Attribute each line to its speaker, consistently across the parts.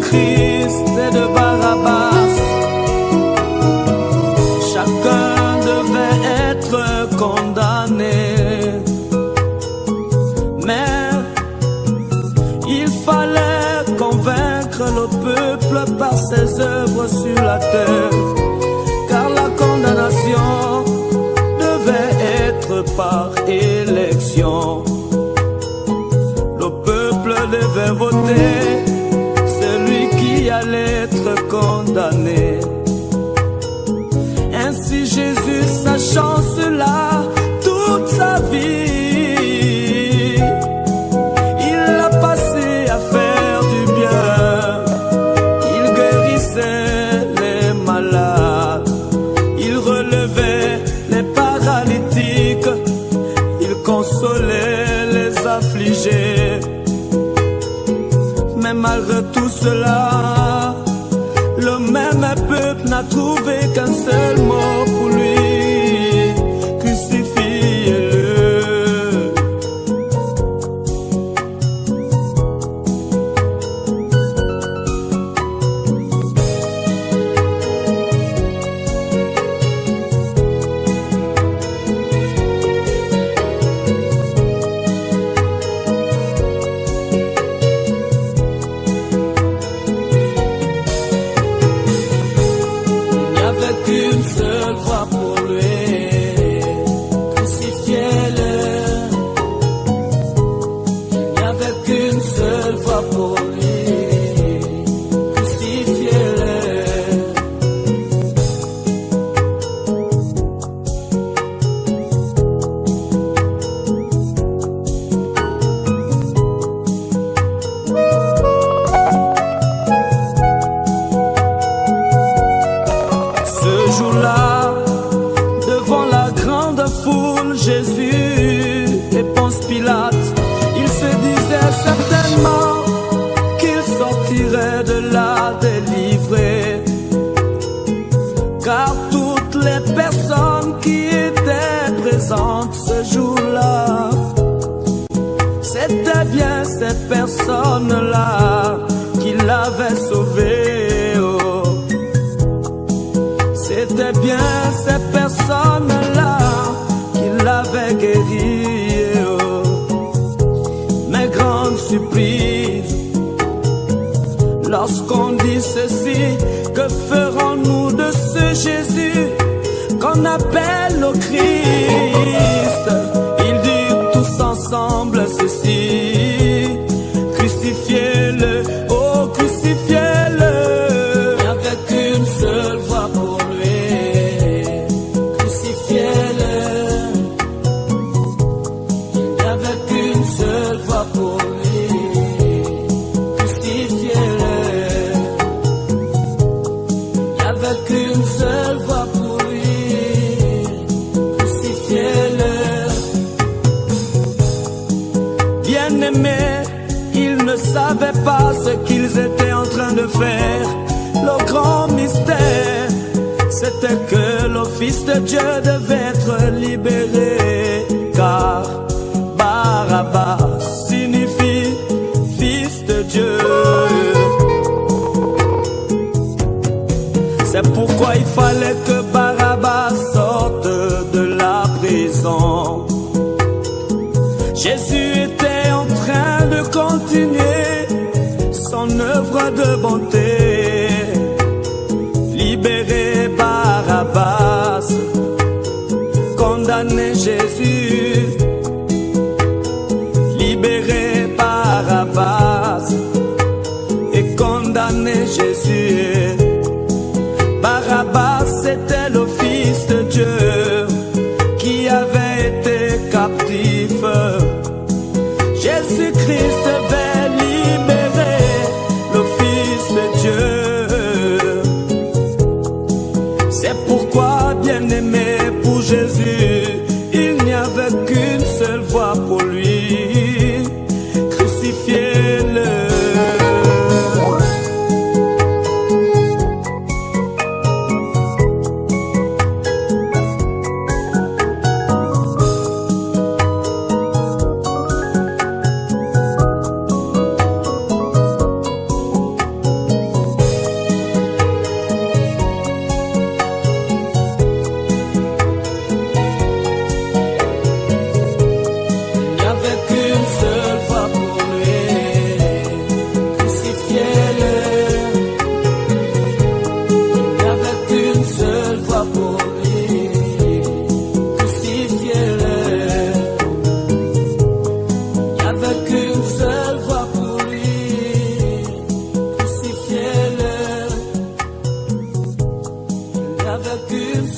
Speaker 1: Christ et de Barabbas. Chacun devait être condamné, mais il fallait convaincre le peuple par ses œuvres sur la terre, car la condamnation devait être par élection. Le peuple devait voter celui qui allait être condamné. Ainsi Jésus, sachant cela toute sa vie, il l'a passé à faire du bien. Il guérissait les malades, il relevait les paralytiques, il consolait les affligés. Mais malgré tout cela, le même peuple n'a trouvé qu'un seul mot pour lui: crucifiez-le. Qu'une seule voix pour lui, crucifiez-le. Il n'y avait qu'une seule voix pour lui, crucifiez-le. Ce jour-là, devant la grande foule, Jésus et Ponce Pilate, il se disait certainement qu'il sortirait de là délivré, car toutes les personnes qui étaient présentes ce jour-là, c'était bien ces personnes-là qui l'avaient sauvé. C'était bien ces personnes-là qui l'avaient guéri. Mais grande surprise, lorsqu'on dit ceci: que ferons-nous de ce Jésus qu'on appelle le Christ? Ils dirent tous ensemble ceci: crucifiez-le, oh crucifiez-le. Il n'y avait qu'une seule voix pour lui, crucifiez-le. Il n'y avait qu'une seule voix pour lui, crucifiez-le. Il n'y avait qu'une seule voix pour lui, crucifiez-le. Bien-aimé, ils ne savaient pas ce qu'ils étaient en train de faire. Le grand mystère, c'était que le Fils de Dieu devait être libéré, car Barabbas signifie Fils de Dieu. C'est pourquoi il fallait que Barabbas sorte de la prison. Jésus était en train de continuer son œuvre de bonté. Libérer Barabbas, condamner Jésus. Libérer Barabbas et condamner Jésus. Barabbas était le Fils de Dieu qui avait été captif. Jésus-Christ devait libérer le Fils de Dieu. C'est pourquoi, bien-aimé, pour Jésus, il n'y avait qu'une seule voix pour lui: crucifiez-le.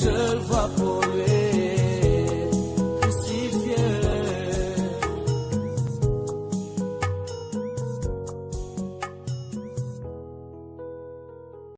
Speaker 1: ce